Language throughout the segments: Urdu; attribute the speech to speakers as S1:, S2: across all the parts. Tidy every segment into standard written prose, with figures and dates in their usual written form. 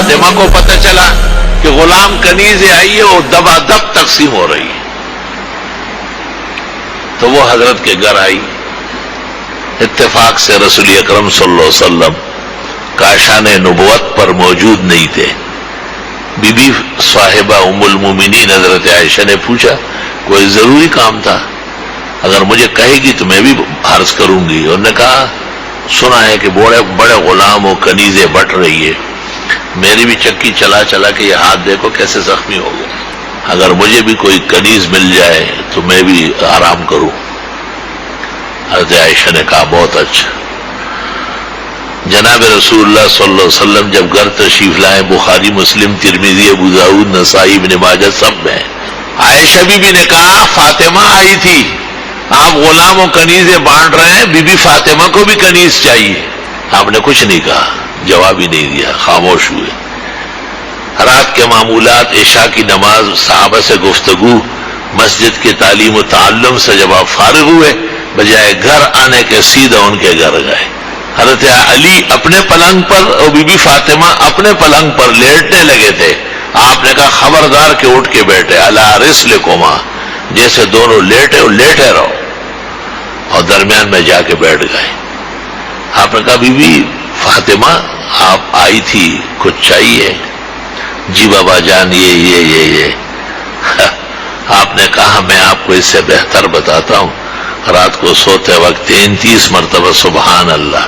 S1: فاطمہ کو پتہ چلا کہ غلام کنیزیں آئی ہے اور دبا دب تقسیم ہو رہی ہے، تو وہ حضرت کے گھر آئی۔ اتفاق سے رسول اکرم صلی اللہ علیہ وسلم کاشان نبوت پر موجود نہیں تھے۔ بی بی صاحبہ ام المومنین حضرت عائشہ نے پوچھا کوئی ضروری کام تھا؟ اگر مجھے کہے گی تو میں بھی عرض کروں گی۔ انہوں نے کہا سنا ہے کہ بڑے غلام و کنیزیں بٹ رہی ہے، میری بھی چکی چلا چلا کے یہ ہاتھ دیکھو کیسے زخمی ہو گئے، اگر مجھے بھی کوئی کنیز مل جائے تو میں بھی آرام کروں۔ حضرت عائشہ نے کہا بہت اچھا۔ جناب رسول اللہ صلی اللہ علیہ وسلم جب گھر تشریف لائے، بخاری مسلم ترمذی ابو داؤد نسائی ابن ماجہ سب میں، عائشہ بی بی نے کہا فاطمہ آئی تھی، آپ غلام و کنیزیں بانٹ رہے ہیں، بی بی فاطمہ کو بھی کنیز چاہیے۔ آپ نے کچھ نہیں کہا، جواب ہی نہیں دیا، خاموش ہوئے۔ رات کے معمولات، عشاء کی نماز، صحابہ سے گفتگو، مسجد کے تعلیم و تعلم سے جب آپ فارغ ہوئے، بجائے گھر آنے کے سیدھا ان کے گھر گئے۔ حضرت علی اپنے پلنگ پر اور بی بی فاطمہ اپنے پلنگ پر لیٹنے لگے تھے۔ آپ نے کہا خبردار کہ اٹھ کے بیٹھے، علی رسلکما، جیسے دونوں لیٹے اور لیٹے رہو، اور درمیان میں جا کے بیٹھ گئے۔ آپ نے کہا بی بی فاطمہ آپ آئی تھی، کچھ چاہیے؟ جی بابا جان یہ آپ نے کہا میں آپ کو اس سے بہتر بتاتا ہوں، رات کو سوتے وقت 33 مرتبہ سبحان اللہ،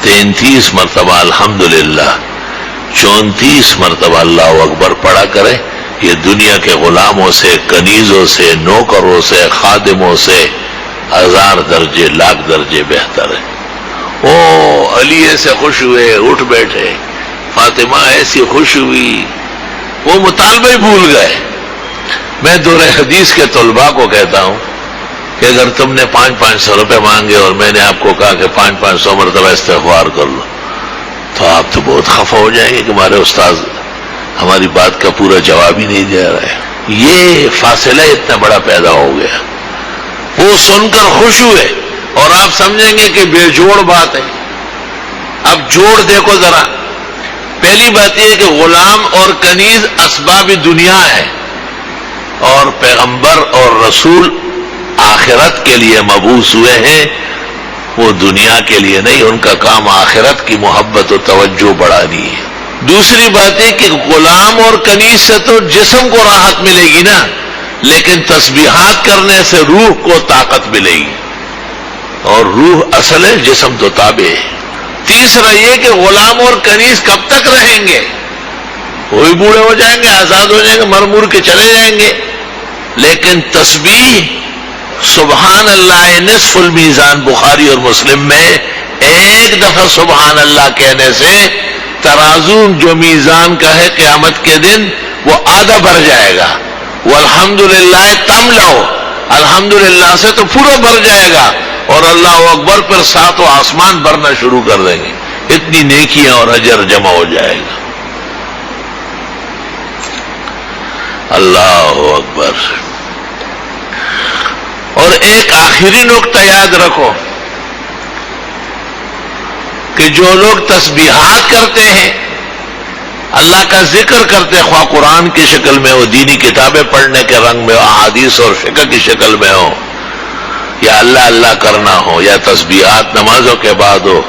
S1: 33 مرتبہ الحمدللہ، 34 مرتبہ اللہ اکبر پڑھا کرے۔ یہ دنیا کے غلاموں سے، کنیزوں سے، نوکروں سے، خادموں سے 1000 درجے، لاکھ درجے بہتر ہے۔ او علی سے خوش ہوئے، اٹھ بیٹھے، فاطمہ ایسی خوش ہوئی، وہ مطالبے بھول گئے۔ میں دور حدیث کے طلباء کو کہتا ہوں کہ اگر تم نے 500 روپے مانگے اور میں نے آپ کو کہا کہ 500 مرتبہ استغفار کر لو، تو آپ تو بہت خفا ہو جائیں گے کہ ہمارے استاد ہماری بات کا پورا جواب ہی نہیں دے رہے۔ یہ فاصلہ اتنا بڑا پیدا ہو گیا۔ وہ سن کر خوش ہوئے اور آپ سمجھیں گے کہ بے جوڑ بات ہے۔ اب جوڑ دیکھو ذرا، پہلی بات یہ ہے کہ غلام اور کنیز اسباب دنیا ہے، اور پیغمبر اور رسول آخرت کے لیے مبعوث ہوئے ہیں، وہ دنیا کے لیے نہیں، ان کا کام آخرت کی محبت و توجہ بڑھانی ہے۔ دوسری بات ہے کہ غلام اور کنیز سے تو جسم کو راحت ملے گی نا، لیکن تسبیحات کرنے سے روح کو طاقت ملے گی، اور روح اصل ہے، جسم تو تابع ہے۔ تیسرا یہ کہ غلام اور کنیز کب تک رہیں گے؟ وہی بوڑھے ہو جائیں گے، آزاد ہو جائیں گے، مر مر کے چلے جائیں گے، لیکن تسبیح سبحان اللہ نصف المیزان، بخاری اور مسلم میں ایک دفعہ سبحان اللہ کہنے سے ترازو جو میزان کا ہے قیامت کے دن وہ آدھا بھر جائے گا، والحمدللہ تملؤ، الحمدللہ سے تو پورا بھر جائے گا، اور اللہ اکبر پر 7 آسمان بھرنا شروع کر دیں گے، اتنی نیکیاں اور اجر جمع ہو جائے گا۔ اللہ اکبر۔ اور ایک آخری نقطہ یاد رکھو کہ جو لوگ تسبیحات کرتے ہیں، اللہ کا ذکر کرتے، خواہ قرآن کی شکل میں ہو، دینی کتابیں پڑھنے کے رنگ میں ہو، احادیث اور فقہ کی شکل میں ہو، یا اللہ اللہ کرنا ہو، یا تسبیحات نمازوں کے بعد ہو،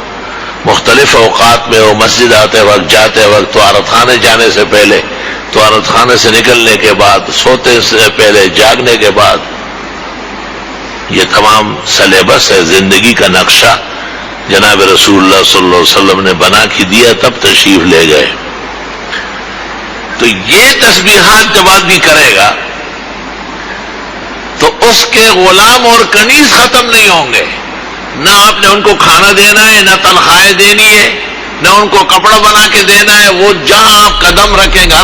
S1: مختلف اوقات میں ہو، مسجد آتے وقت، جاتے وقت، طہارت خانے جانے سے پہلے، طہارت خانے سے نکلنے کے بعد، سوتے سے پہلے، جاگنے کے بعد، یہ تمام سلیبس ہے، زندگی کا نقشہ جناب رسول اللہ صلی اللہ علیہ وسلم نے بنا کے دیا، تب تشریف لے گئے۔ تو یہ تسبیحات جب آدمی کرے گا تو اس کے غلام اور کنیز ختم نہیں ہوں گے، نہ آپ نے ان کو کھانا دینا ہے، نہ تنخواہیں دینی ہے، نہ ان کو کپڑا بنا کے دینا ہے، وہ جہاں آپ قدم رکھیں گے